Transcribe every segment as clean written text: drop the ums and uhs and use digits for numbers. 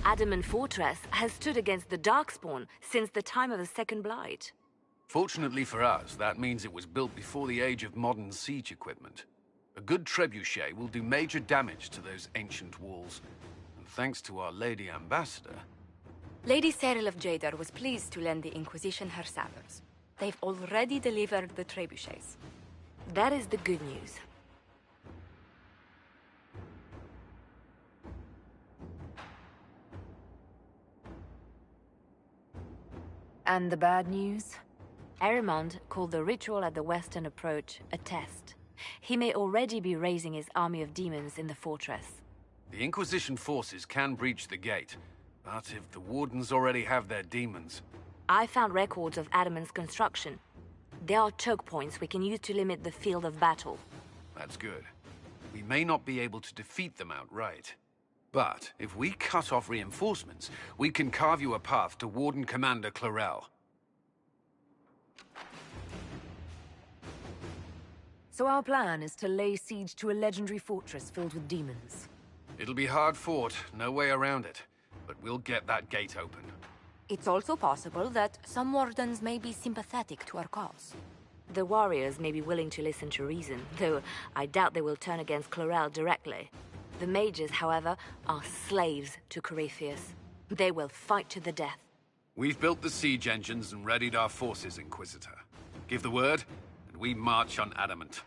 Adamant Fortress has stood against the Darkspawn since the time of the Second Blight. Fortunately for us, that means it was built before the age of modern siege equipment. A good trebuchet will do major damage to those ancient walls. And thanks to our Lady Ambassador... Lady Cyril of Jadar was pleased to lend the Inquisition her sabers. They've already delivered the trebuchets. That is the good news. And the bad news? Erimond called the ritual at the western approach a test. He may already be raising his army of demons in the fortress. The Inquisition forces can breach the gate, but if the Wardens already have their demons... I found records of Adamant's construction. There are choke points we can use to limit the field of battle. That's good. We may not be able to defeat them outright. But if we cut off reinforcements, we can carve you a path to Warden Commander Clarel. So our plan is to lay siege to a legendary fortress filled with demons. It'll be hard fought, no way around it. But we'll get that gate open. It's also possible that some Wardens may be sympathetic to our cause. The warriors may be willing to listen to reason, though I doubt they will turn against Clarel directly. The mages, however, are slaves to Corypheus. They will fight to the death. We've built the siege engines and readied our forces, Inquisitor. Give the word, and we march on Adamant.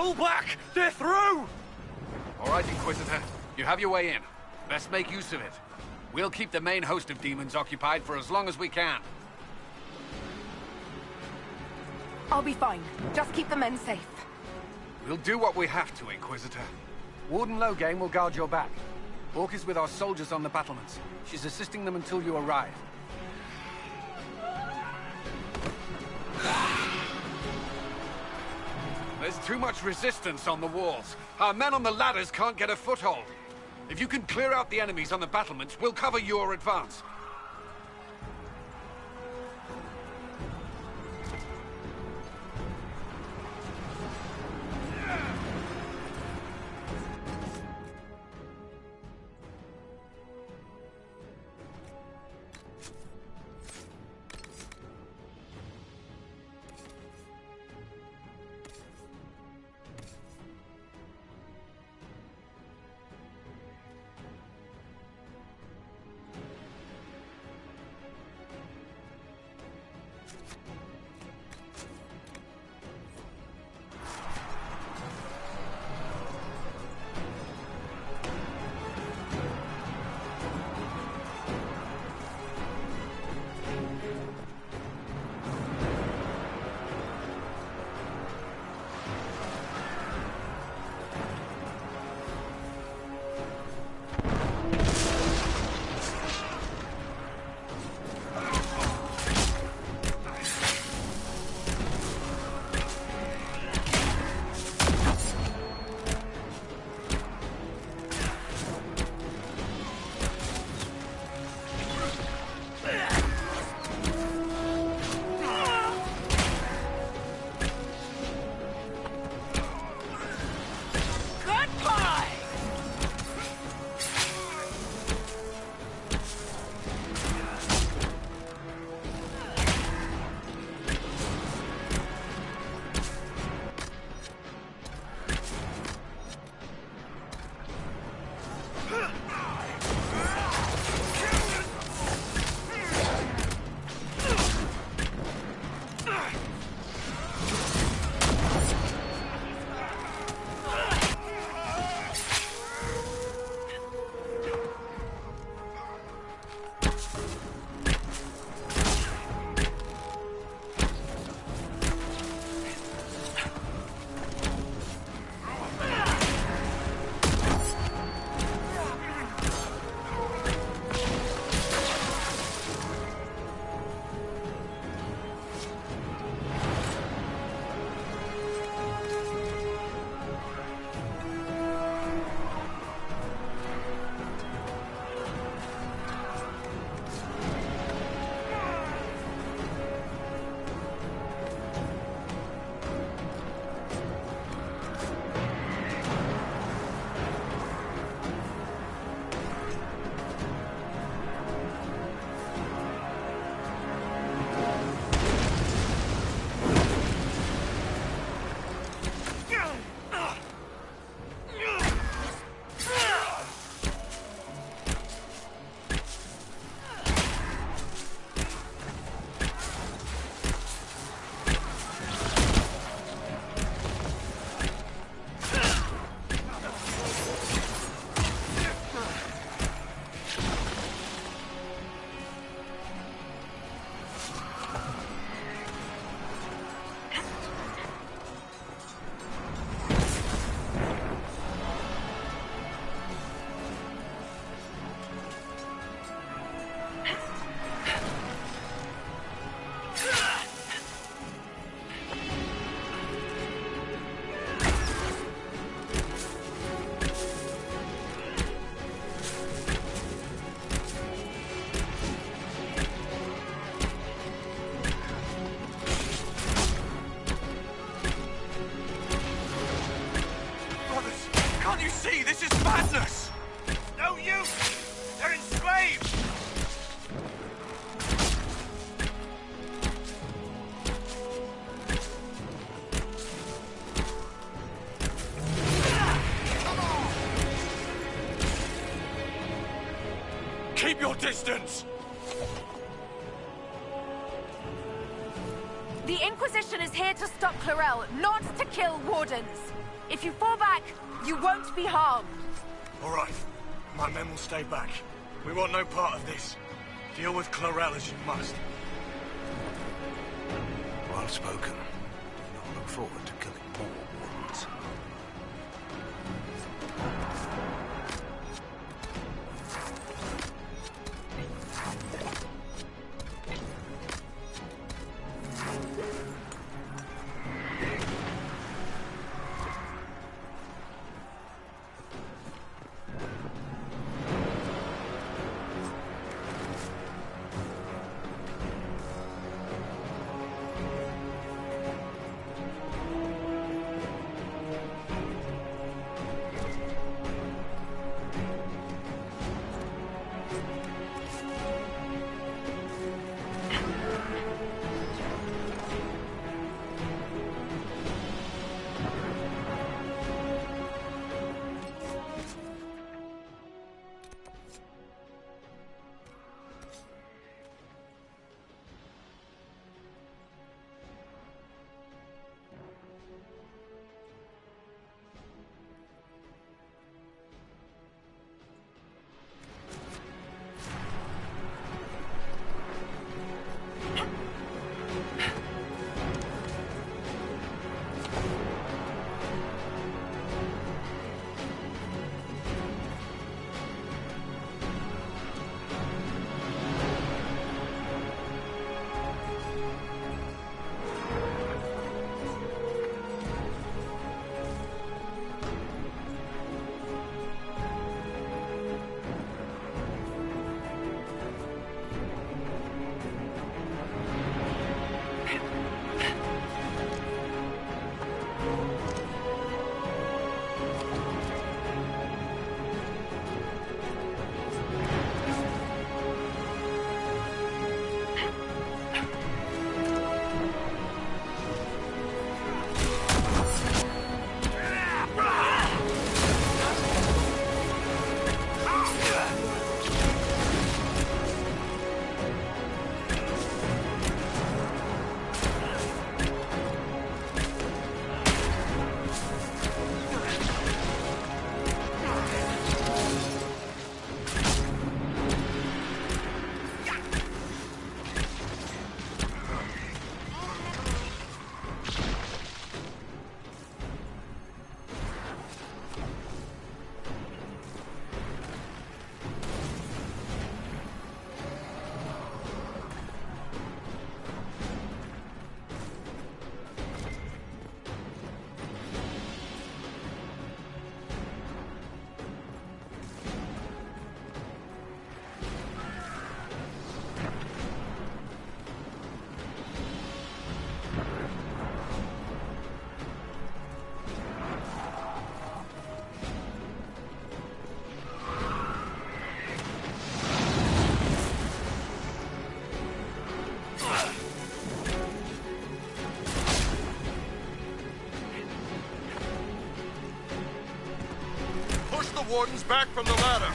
Pull back! They're through! All right, Inquisitor. You have your way in. Best make use of it. We'll keep the main host of demons occupied for as long as we can. I'll be fine. Just keep the men safe. We'll do what we have to, Inquisitor. Warden Loghain will guard your back. Orc is with our soldiers on the battlements. She's assisting them until you arrive. There's too much resistance on the walls. Our men on the ladders can't get a foothold. If you can clear out the enemies on the battlements, we'll cover your advance. Keep your distance! The Inquisition is here to stop Clarel, not to kill wardens. If you fall back, you won't be harmed. All right. My men will stay back. We want no part of this. Deal with Clarel as you must. Well spoken. I'll look forward to killing more Wardens. Wardens back from the ladder.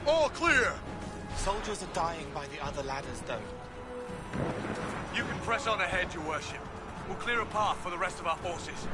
All clear. Soldiers are dying by the other ladders, though. You can press on ahead, Your Worship. We'll clear a path for the rest of our forces.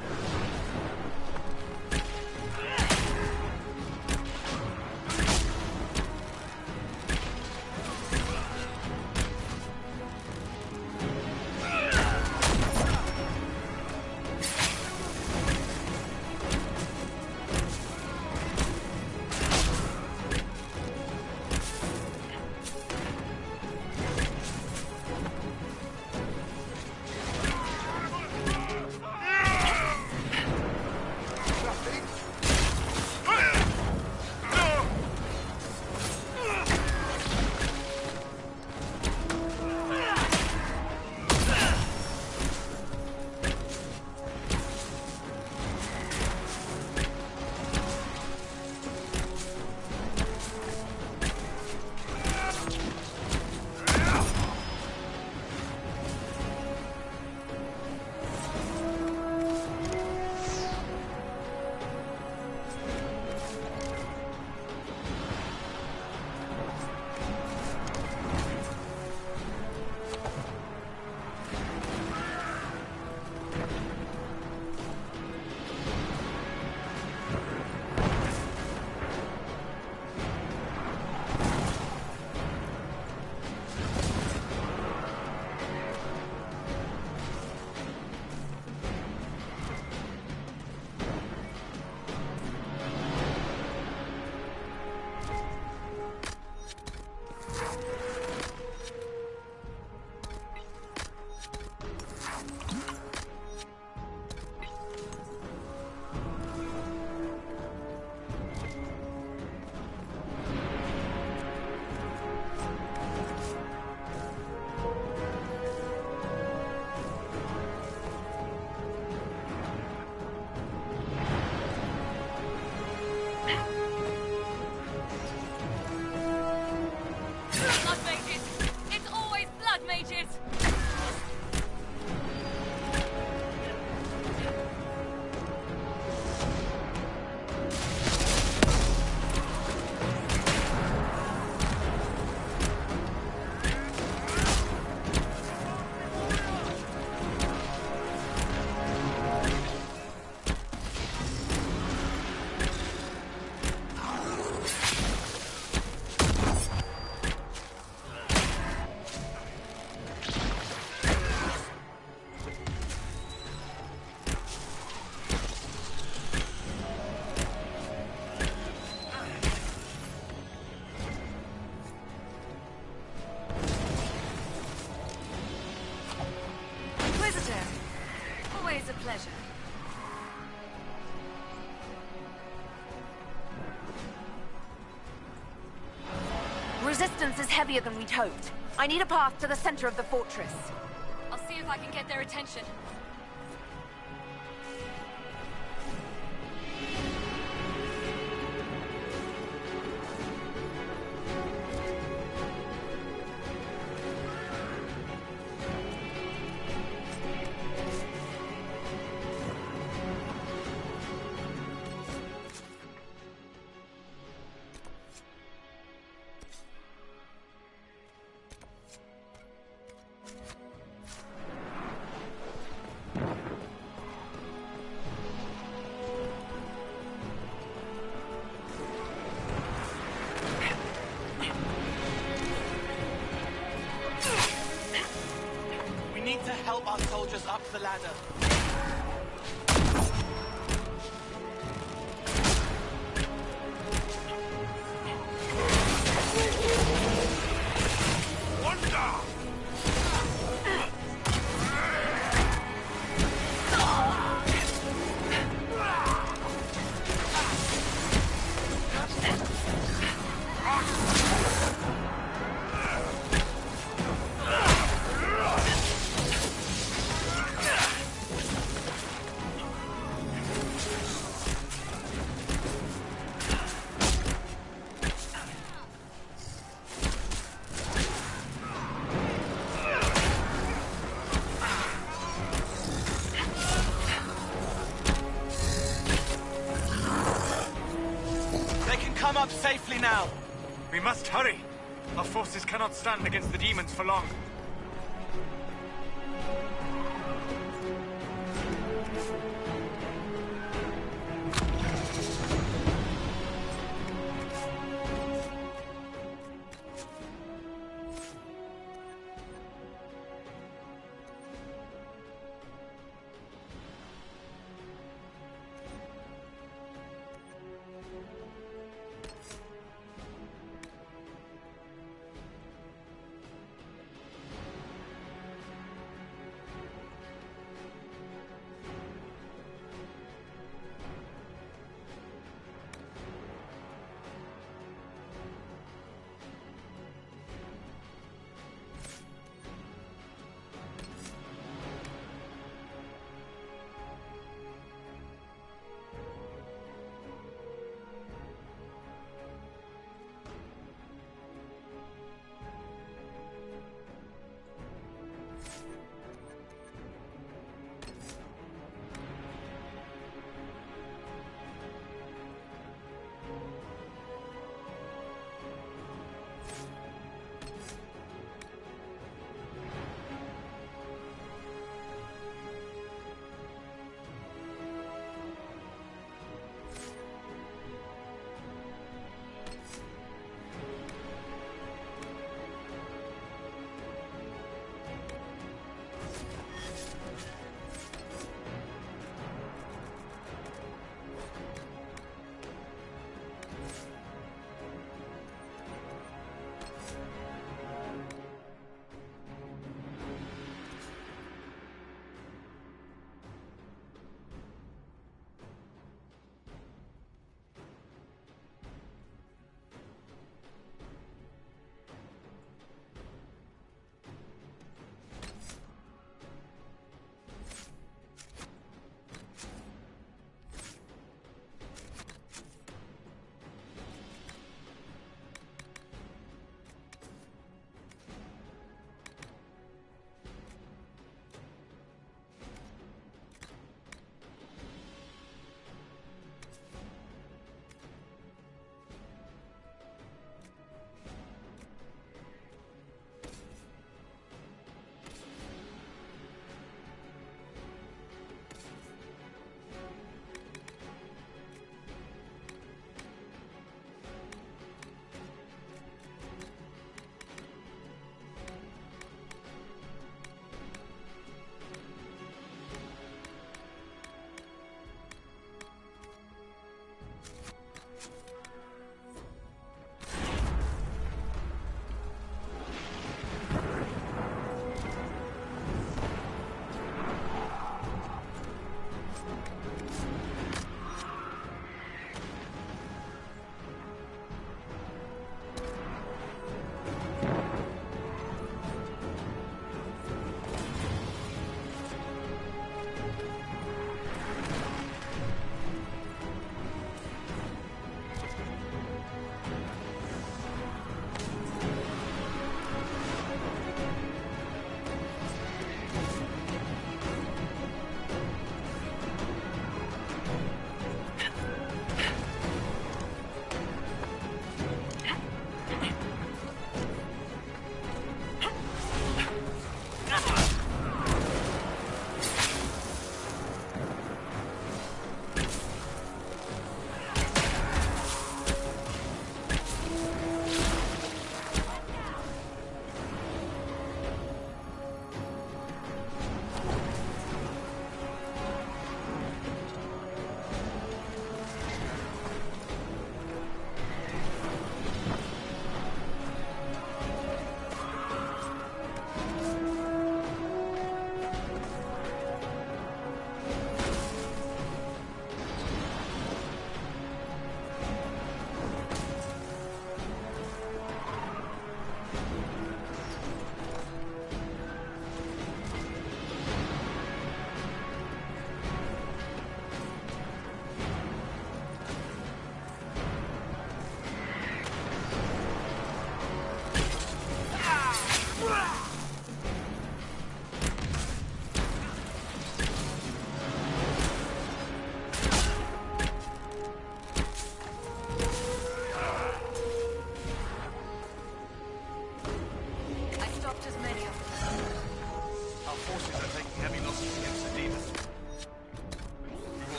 resistance is heavier than we'd hoped. I need a path to the center of the fortress. I'll see if I can get their attention. To help our soldiers up the ladder. Come up safely now. We must hurry. Our forces cannot stand against the demons for long.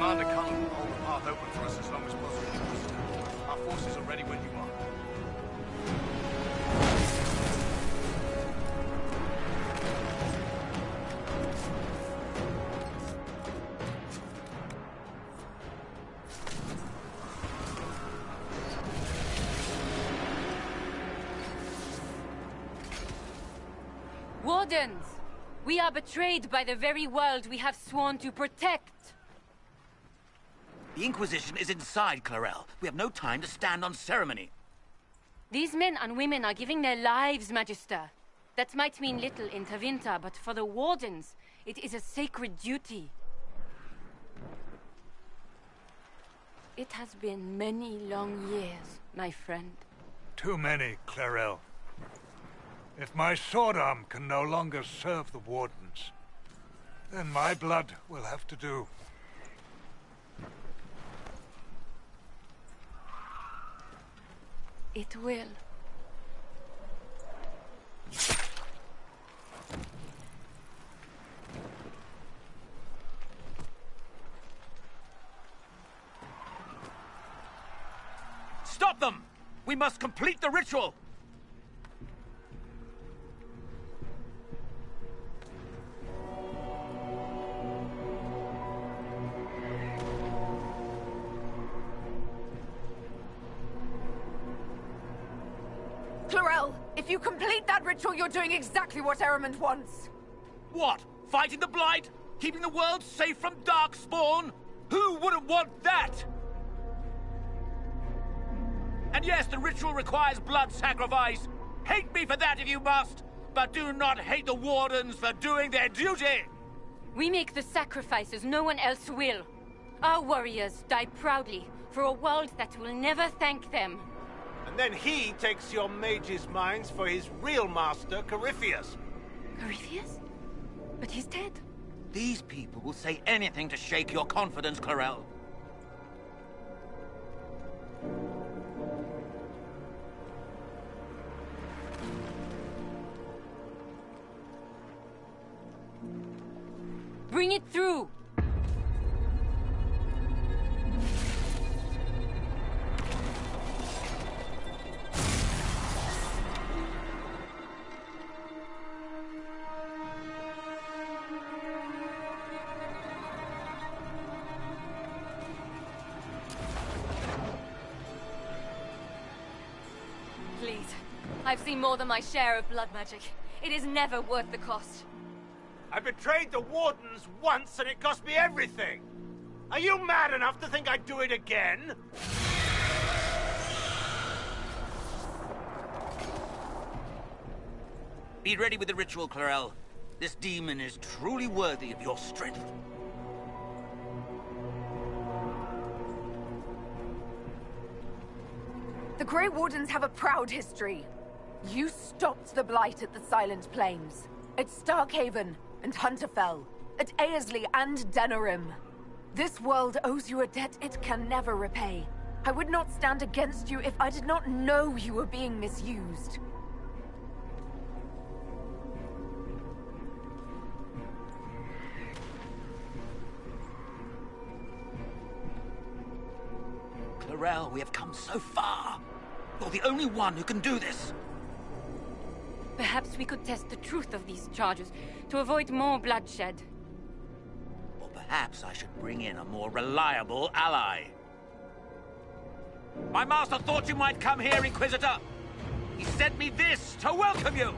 Commander Cullen will hold the path open for us as long as possible. Our forces are ready when you are. Wardens! We are betrayed by the very world we have sworn to protect! The Inquisition is inside, Clarel. We have no time to stand on ceremony. These men and women are giving their lives, Magister. That might mean little in Tevinter, but for the Wardens, it is a sacred duty. It has been many long years, my friend. Too many, Clarel. If my sword arm can no longer serve the Wardens, then my blood will have to do. It will. Stop them! We must complete the ritual! Clarel, if you complete that ritual, you're doing exactly what Ehrman wants. What? Fighting the Blight? Keeping the world safe from Darkspawn? Who wouldn't want that? And yes, the ritual requires blood sacrifice. Hate me for that if you must, but do not hate the Wardens for doing their duty! We make the sacrifices no one else will. Our warriors die proudly for a world that will never thank them. And then he takes your mage's minds for his real master, Corypheus. Corypheus? But he's dead. These people will say anything to shake your confidence, Clarel. Bring it through! Please. I've seen more than my share of blood magic. It is never worth the cost. I betrayed the Wardens once and it cost me everything. Are you mad enough to think I'd do it again? Be ready with the ritual, Clarel. This demon is truly worthy of your strength. The Grey Wardens have a proud history. You stopped the Blight at the Silent Plains, at Starkhaven and Hunterfell, at Aesley and Denerim. This world owes you a debt it can never repay. I would not stand against you if I did not know you were being misused. Clarel, we have come so far. You're the only one who can do this. Perhaps we could test the truth of these charges to avoid more bloodshed. Or perhaps I should bring in a more reliable ally. My master thought you might come here, Inquisitor. He sent me this to welcome you.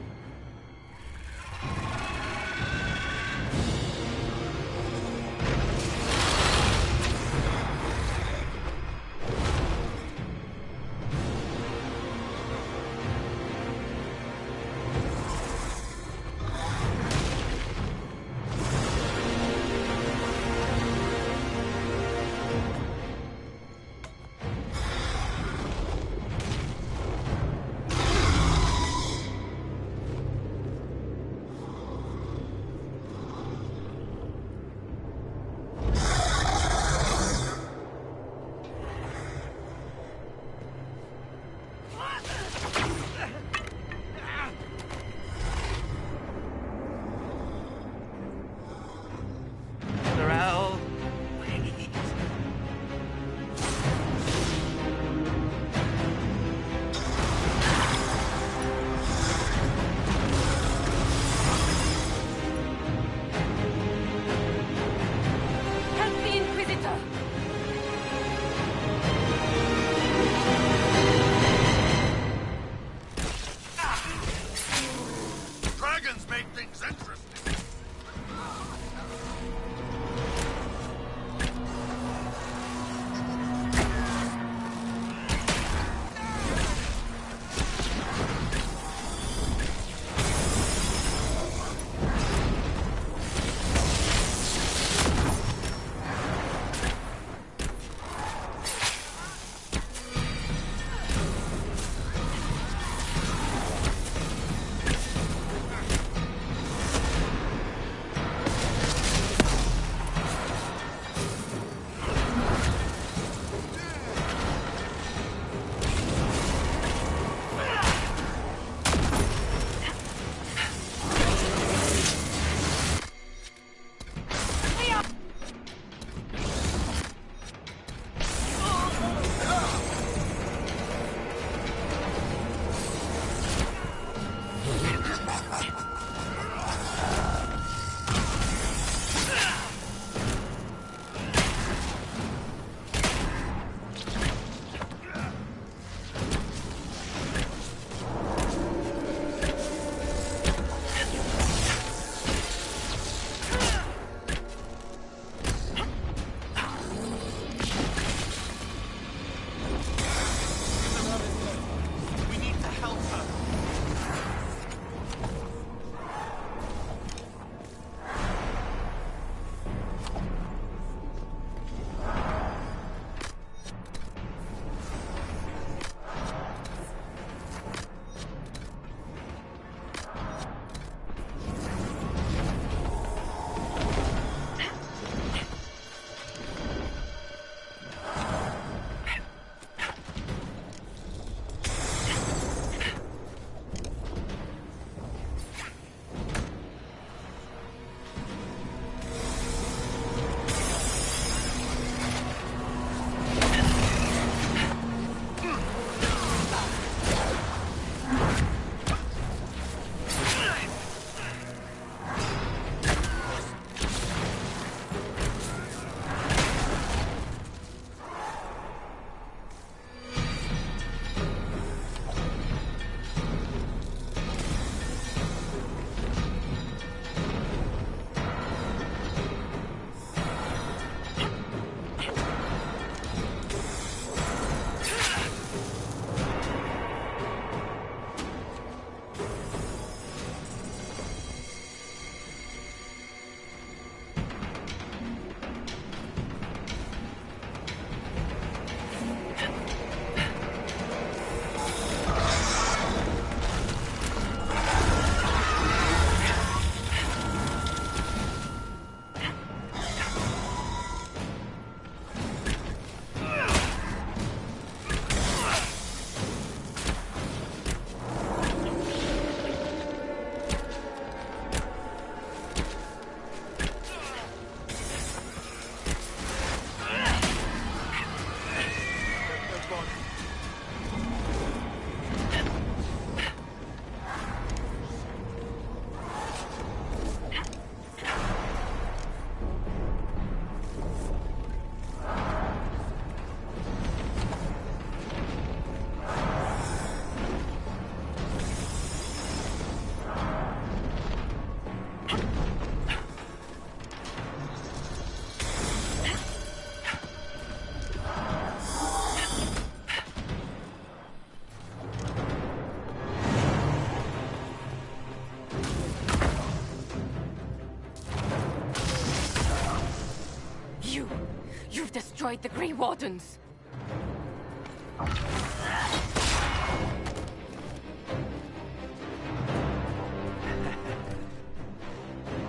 You've destroyed the Grey Wardens!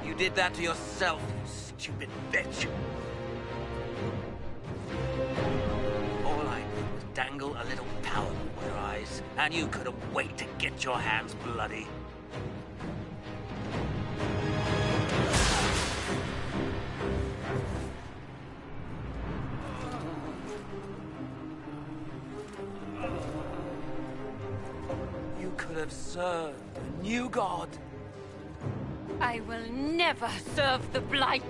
You did that to yourself, you stupid bitch! All I did was dangle a little power before your eyes, and you couldn't wait to get your hands bloody. You could have served a new god. I will never serve the Blight!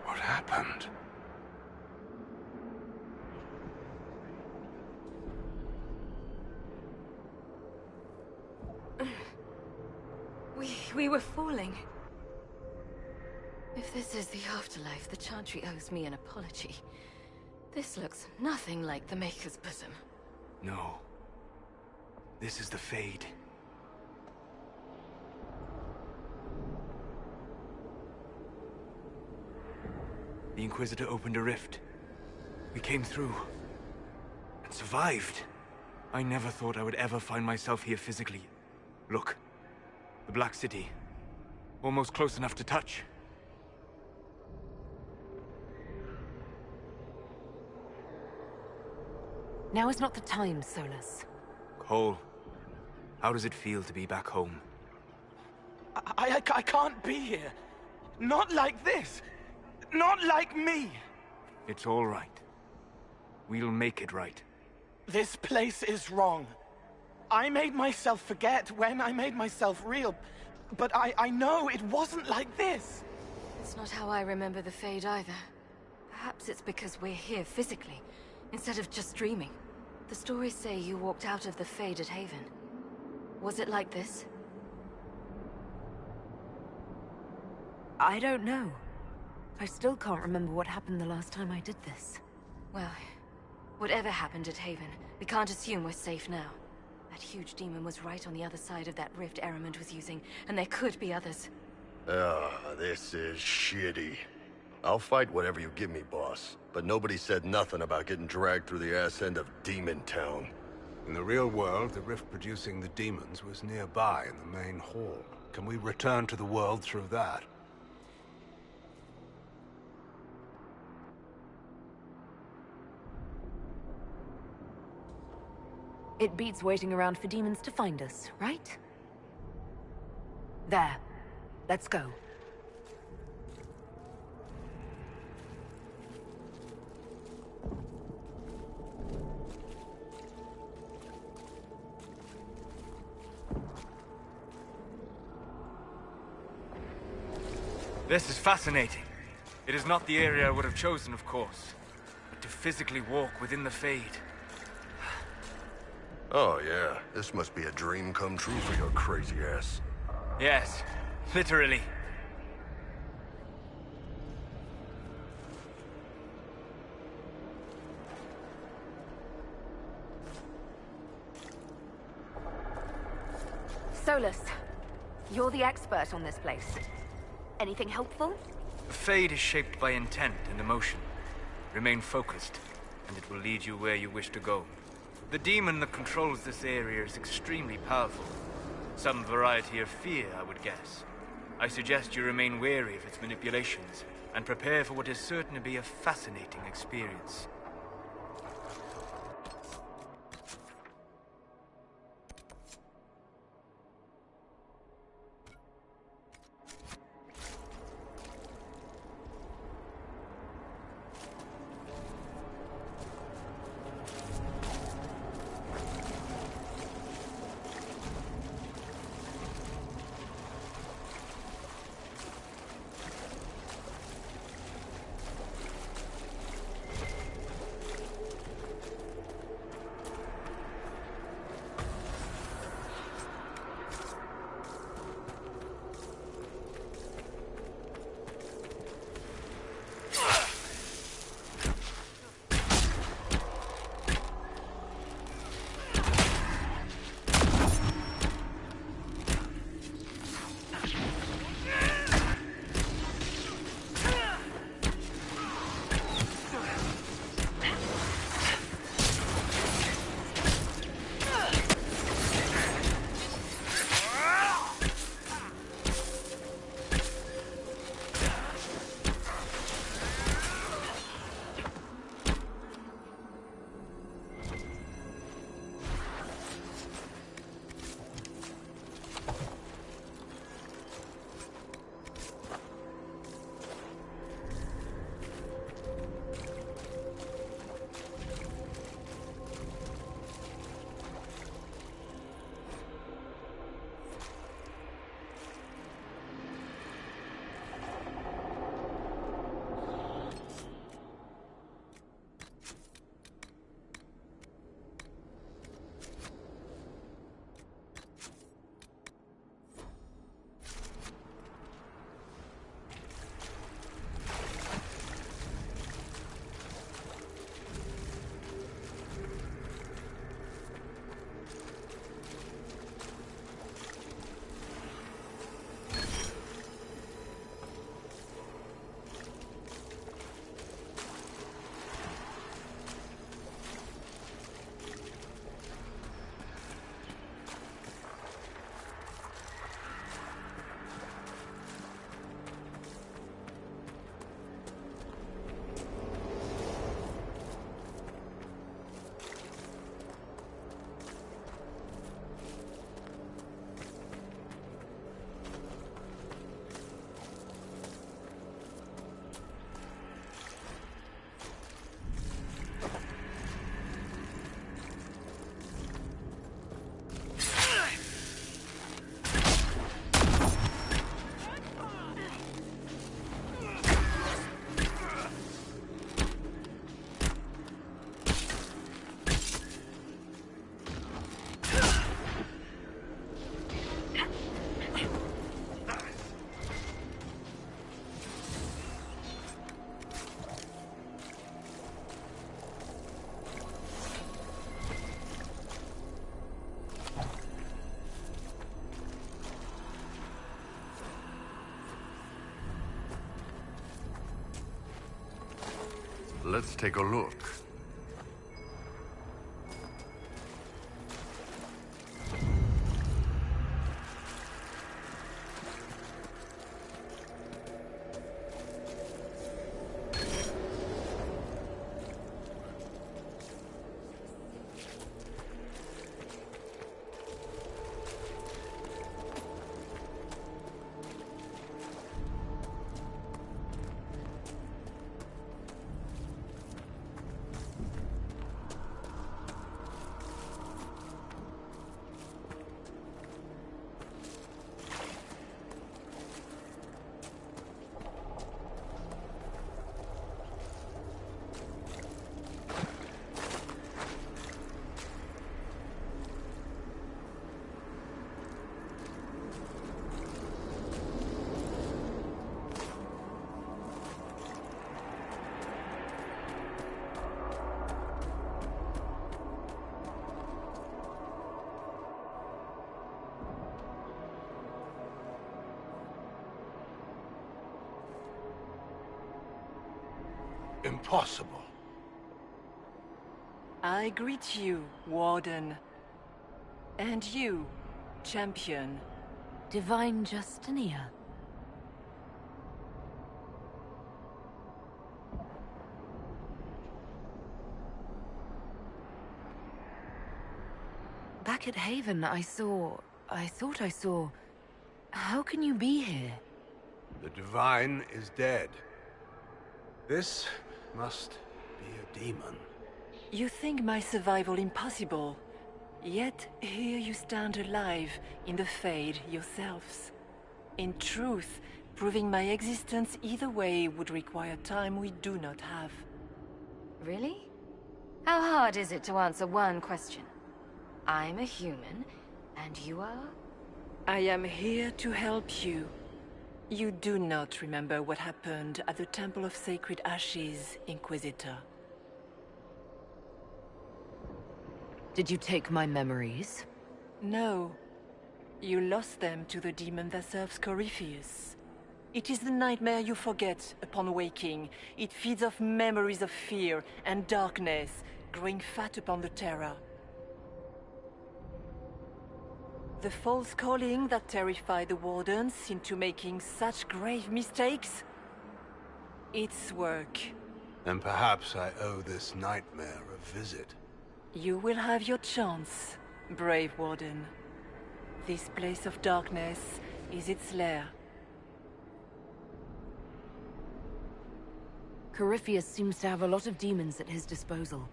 What happened? We were falling. If this is the afterlife, the Chantry owes me an apology. This looks nothing like the Maker's bosom. No. This is the Fade. The Inquisitor opened a rift. We came through. And survived. I never thought I would ever find myself here physically. Look. The Black City. Almost close enough to touch. Now is not the time, Solus. Cole, how does it feel to be back home? I can't be here. Not like this. Not like me. It's all right. We'll make it right. This place is wrong. I made myself forget when I made myself real. But I know it wasn't like this. It's not how I remember the Fade either. Perhaps it's because we're here physically, instead of just dreaming. The stories say you walked out of the Fade at Haven. Was it like this? I don't know. I still can't remember what happened the last time I did this. Well, whatever happened at Haven, we can't assume we're safe now. That huge demon was right on the other side of that rift Eramond was using, and there could be others. This is shitty. I'll fight whatever you give me, boss. But nobody said nothing about getting dragged through the ass end of Demon Town. In the real world, the rift producing the demons was nearby in the main hall. Can we return to the world through that? It beats waiting around for demons to find us, right? There. Let's go. This is fascinating. It is not the area I would have chosen, of course. But to physically walk within the Fade. Oh yeah, this must be a dream come true for your crazy ass. Yes, literally. Solus, you're the expert on this place. Anything helpful? The Fade is shaped by intent and emotion. Remain focused, and it will lead you where you wish to go. The demon that controls this area is extremely powerful. Some variety of fear, I would guess. I suggest you remain wary of its manipulations, and prepare for what is certain to be a fascinating experience. Let's take a look. impossible. I greet you, Warden. And you, Champion. Divine Justinia. Back at Haven, I thought I saw... How can you be here? The Divine is dead. This must be a demon. You think my survival impossible, yet here you stand alive in the Fade yourselves. In truth, proving my existence either way would require time we do not have. Really? How hard is it to answer one question? I'm a human, and you are? I am here to help you. You do not remember what happened at the Temple of Sacred Ashes, Inquisitor. Did you take my memories? No. You lost them to the demon that serves Corypheus. It is the nightmare you forget upon waking. It feeds off memories of fear and darkness, growing fat upon the terror. The false calling that terrified the Wardens into making such grave mistakes? Its work. And perhaps I owe this nightmare a visit. You will have your chance, brave Warden. This place of darkness is its lair. Corypheus seems to have a lot of demons at his disposal.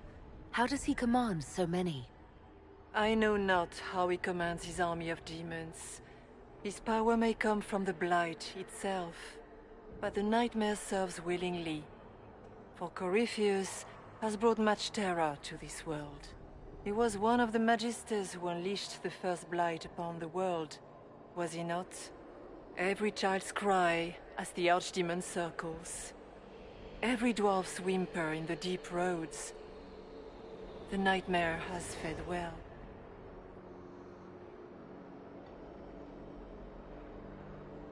How does he command so many? I know not how he commands his army of demons. His power may come from the Blight itself, but the nightmare serves willingly. For Corypheus has brought much terror to this world. He was one of the Magisters who unleashed the first Blight upon the world, was he not? Every child's cry as the Archdemon circles. Every dwarf's whimper in the deep roads. The nightmare has fed well.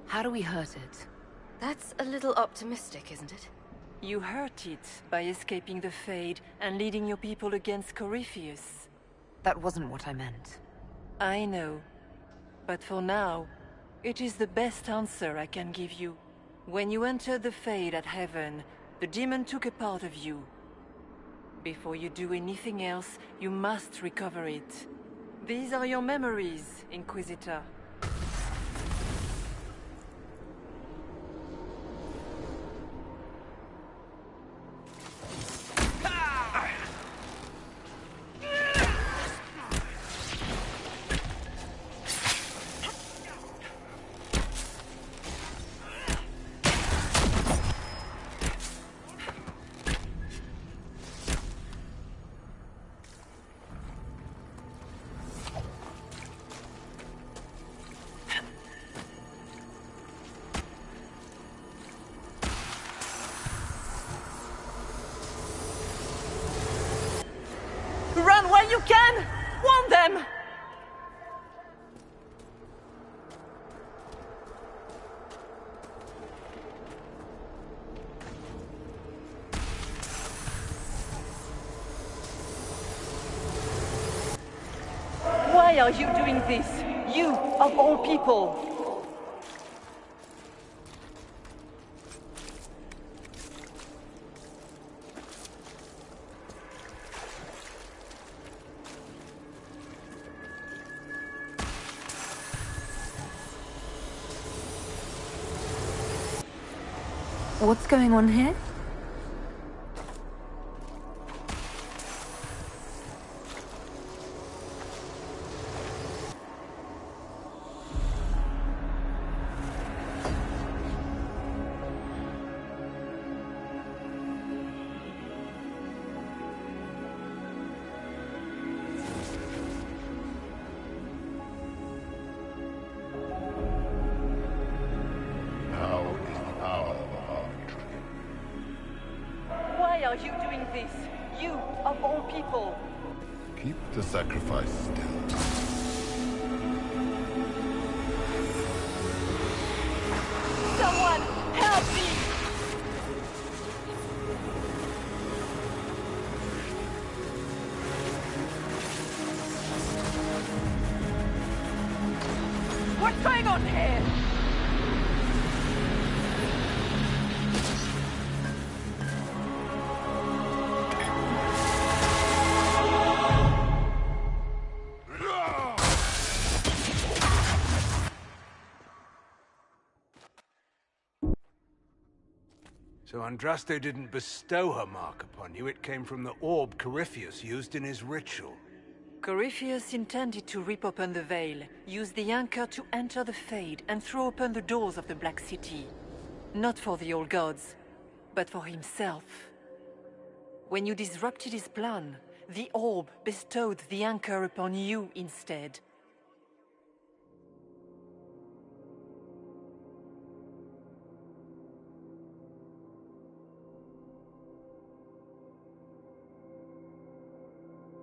How do we hurt it? That's a little optimistic, isn't it? You hurt it by escaping the Fade and leading your people against Corypheus. That wasn't what I meant. I know. But for now, it is the best answer I can give you. When you entered the Fade at Heaven, the demon took a part of you. Before you do anything else, you must recover it. These are your memories, Inquisitor. Run while you can! Warn them! Why are you doing this? You, of all people! What's going on here? Why are you doing this? You, of all people! Keep the sacrifice still. Someone, help me! What's going on here? So Andraste didn't bestow her mark upon you, it came from the orb Corypheus used in his ritual. Corypheus intended to rip open the veil, use the anchor to enter the Fade, and throw open the doors of the Black City. Not for the old gods, but for himself. When you disrupted his plan, the orb bestowed the anchor upon you instead.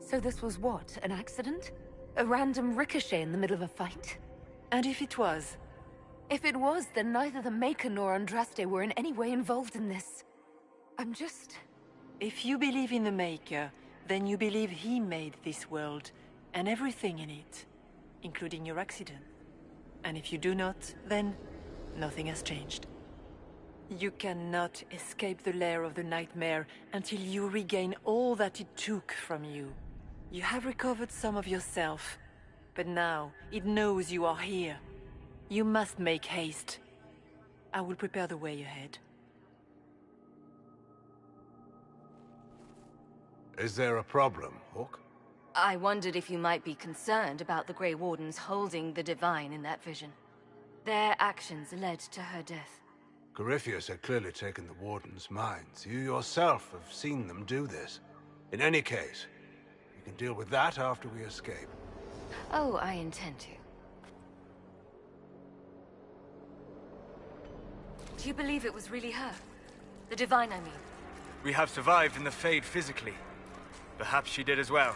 So this was what? An accident? A random ricochet in the middle of a fight? And if it was? If it was, then neither the Maker nor Andraste were in any way involved in this. I'm just... If you believe in the Maker, then you believe he made this world, and everything in it, including your accident. And if you do not, then nothing has changed. You cannot escape the lair of the nightmare until you regain all that it took from you. You have recovered some of yourself, but now it knows you are here. You must make haste. I will prepare the way ahead. Is there a problem, Hawk? I wondered if you might be concerned about the Grey Wardens holding the Divine in that vision. Their actions led to her death. Corypheus had clearly taken the Warden's minds. You yourself have seen them do this. In any case, you can deal with that after we escape. Oh, I intend to. Do you believe it was really her? The Divine, I mean. We have survived in the Fade physically. Perhaps she did as well.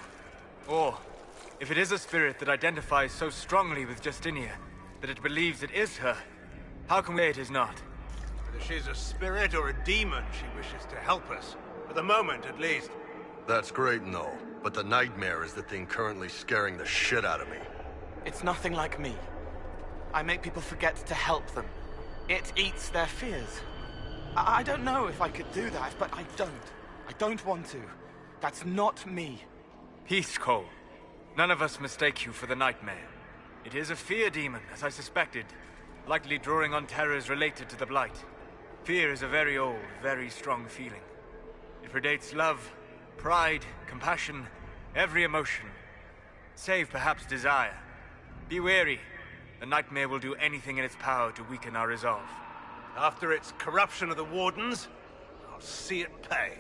Or, if it is a spirit that identifies so strongly with Justinia, that it believes it is her, how can we say it is not? Whether she's a spirit or a demon, she wishes to help us. For the moment, at least. That's great and all, but the nightmare is the thing currently scaring the shit out of me. It's nothing like me. I make people forget to help them. It eats their fears. I don't know if I could do that, but I don't. I don't want to. That's not me. Peace, Cole. None of us mistake you for the nightmare. It is a fear demon, as I suspected, likely drawing on terrors related to the Blight. Fear is a very old, very strong feeling. It predates love, pride, compassion, every emotion, save perhaps desire. Be wary. The nightmare will do anything in its power to weaken our resolve. After its corruption of the Wardens, I'll see it pay.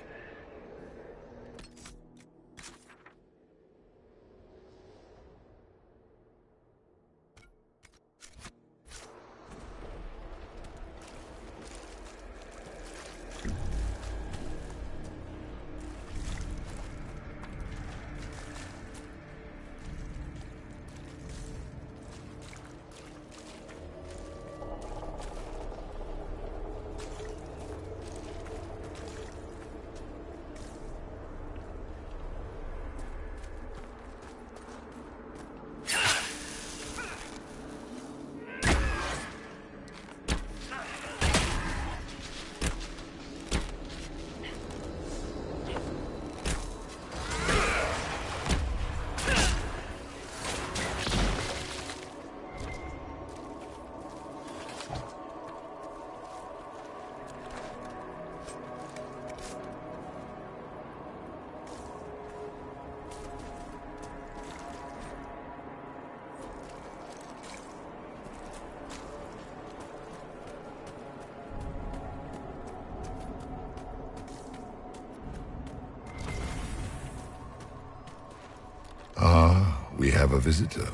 We have a visitor.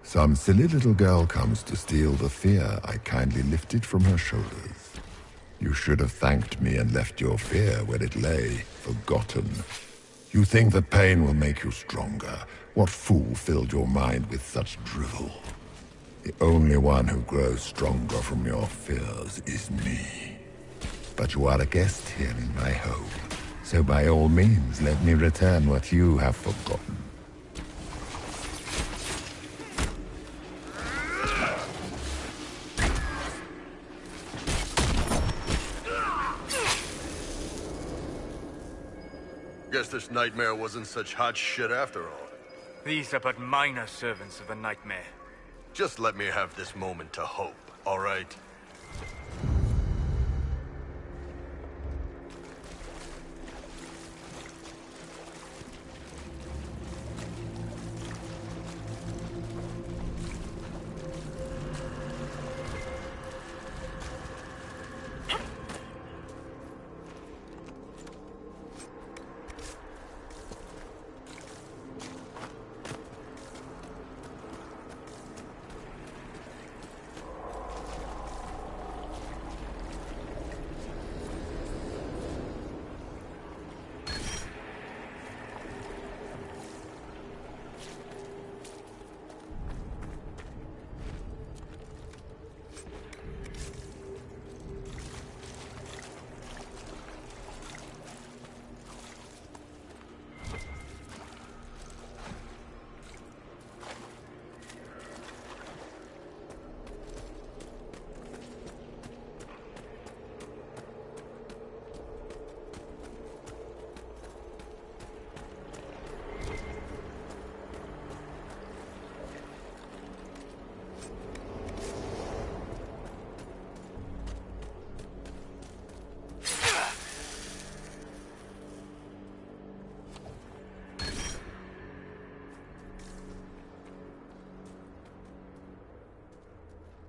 Some silly little girl comes to steal the fear I kindly lifted from her shoulders. You should have thanked me and left your fear where it lay, forgotten. You think the pain will make you stronger. What fool filled your mind with such drivel? The only one who grows stronger from your fears is me. But you are a guest here in my home, so by all means let me return what you have forgotten. Guess this nightmare wasn't such hot shit after all. These are but minor servants of the nightmare. Just let me have this moment to hope, all right?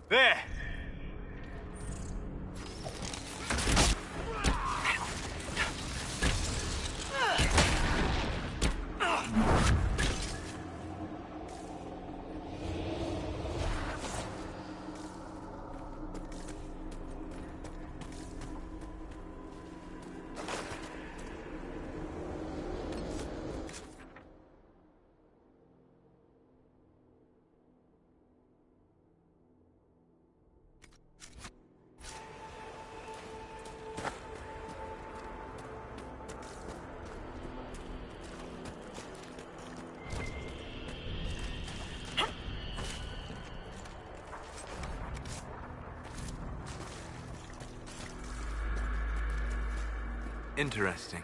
There! Interesting.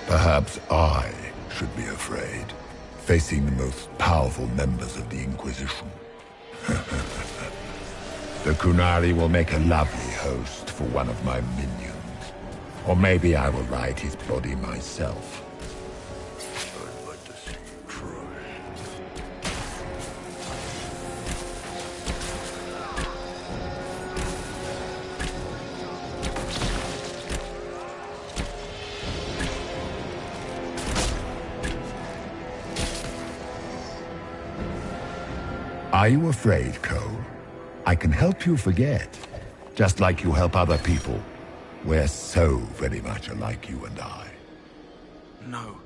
Perhaps I should be afraid, facing the most powerful members of the Inquisition. The Kunari will make a lovely host for one of my minions. Or maybe I will ride his body myself. I'd like to see you try. Are you afraid, Cole? I can help you forget, just like you help other people. We're so very much alike, you and I. No.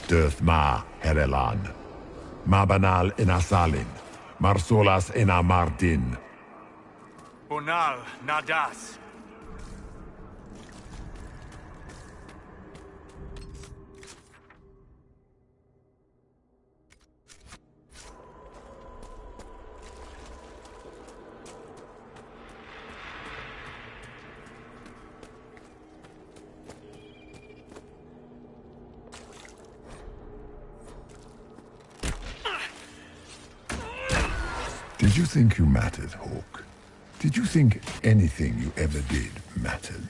Döth ma herelan, mabanal inasalin, marsolas ina mardin. Bonal nadas. Did you think you mattered, Hawk? Did you think anything you ever did mattered?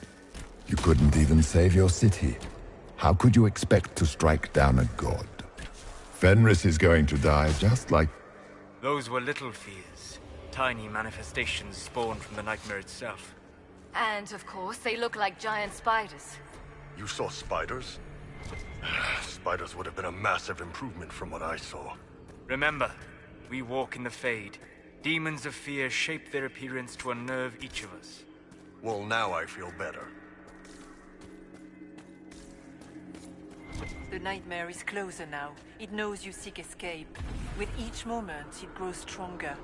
You couldn't even save your city. How could you expect to strike down a god? Fenris is going to die just like... Those were little fears. Tiny manifestations spawned from the nightmare itself. And, of course, they look like giant spiders. You saw spiders? Spiders would have been a massive improvement from what I saw. Remember, we walk in the Fade. Demons of fear shape their appearance to unnerve each of us. Well, now I feel better. The nightmare is closer now. It knows you seek escape. With each moment, it grows stronger.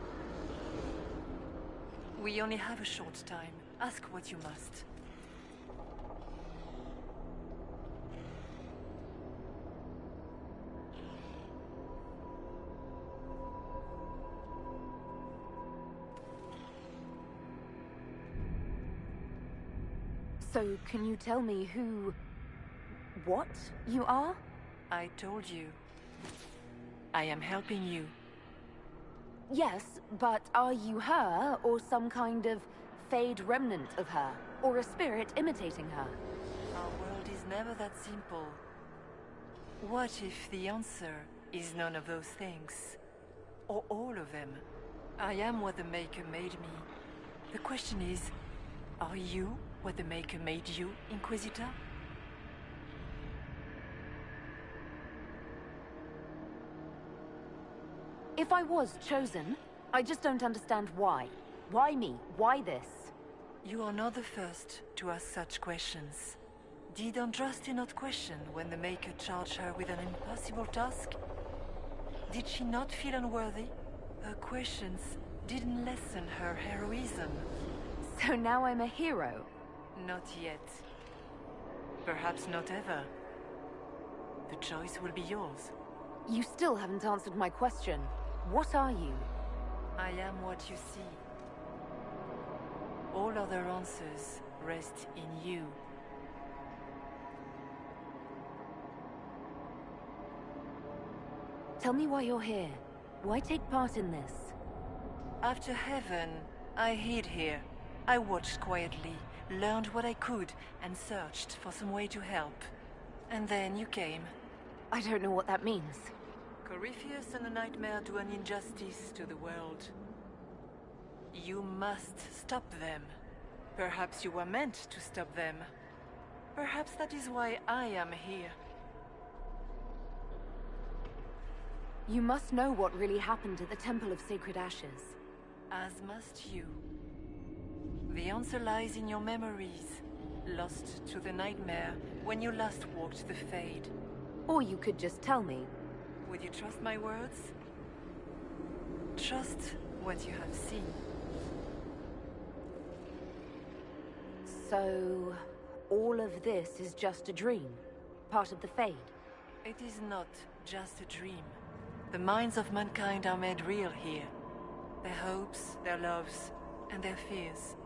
We only have a short time. Ask what you must. So, can you tell me what you are? I told you. I am helping you. Yes, but are you her, or some kind of Fade remnant of her? Or a spirit imitating her? Our world is never that simple. What if the answer is none of those things? Or all of them? I am what the Maker made me. The question is, are you what the Maker made you, Inquisitor? If I was chosen, I just don't understand why. Why me? Why this? You are not the first to ask such questions. Did Andraste not question when the Maker charged her with an impossible task? Did she not feel unworthy? Her questions didn't lessen her heroism. So now I'm a hero? Not yet. Perhaps not ever. The choice will be yours. You still haven't answered my question. What are you? I am what you see. All other answers rest in you. Tell me why you're here. Why take part in this? After Heaven, I hid here. I watched quietly, learned what I could, and searched for some way to help. And then you came. I don't know what that means. Corypheus and the Nightmare do an injustice to the world. You must stop them. Perhaps you were meant to stop them. Perhaps that is why I am here. You must know what really happened at the Temple of Sacred Ashes. As must you. The answer lies in your memories, lost to the Nightmare when you last walked the Fade. Or you could just tell me. Would you trust my words? Trust what you have seen. So, all of this is just a dream? Part of the Fade? It is not just a dream. The minds of mankind are made real here. Their hopes, their loves, and their fears.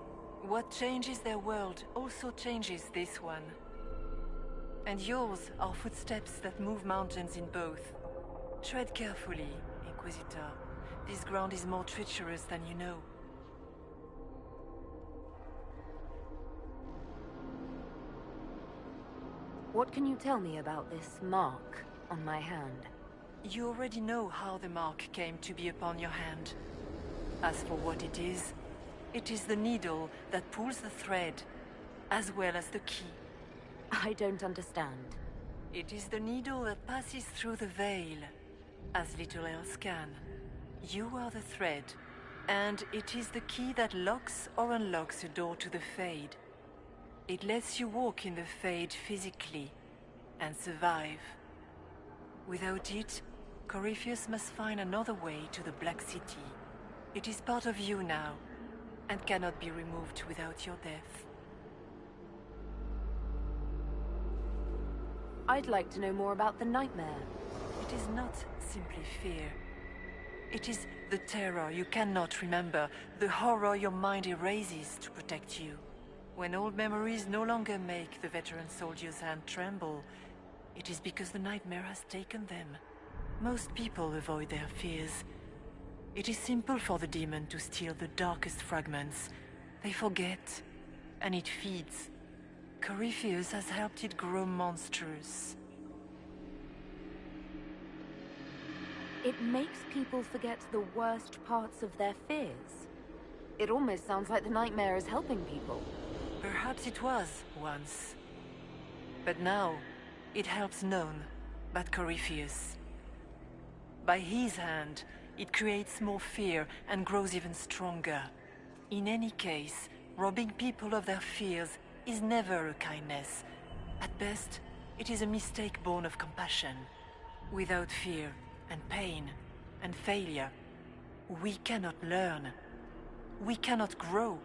What changes their world also changes this one. And yours are footsteps that move mountains in both. Tread carefully, Inquisitor. This ground is more treacherous than you know. What can you tell me about this mark on my hand? You already know how the mark came to be upon your hand. As for what it is the needle that pulls the thread, as well as the key. I don't understand. It is the needle that passes through the veil, as little else can. You are the thread, and it is the key that locks or unlocks a door to the Fade. It lets you walk in the Fade physically, and survive. Without it, Corypheus must find another way to the Black City. It is part of you now, and cannot be removed without your death. I'd like to know more about the Nightmare. It is not simply fear. It is the terror you cannot remember, the horror your mind erases to protect you. When old memories no longer make the veteran soldier's hand tremble, it is because the Nightmare has taken them. Most people avoid their fears. It is simple for the demon to steal the darkest fragments. They forget, and it feeds. Corypheus has helped it grow monstrous. It makes people forget the worst parts of their fears. It almost sounds like the nightmare is helping people. Perhaps it was, once. But now, it helps none but Corypheus. By his hand, it creates more fear and grows even stronger. In any case, robbing people of their fears is never a kindness. At best, it is a mistake born of compassion. Without fear, and pain, and failure, we cannot learn. We cannot grow,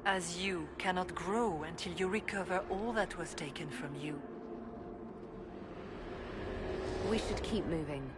as you cannot grow until you recover all that was taken from you. We should keep moving.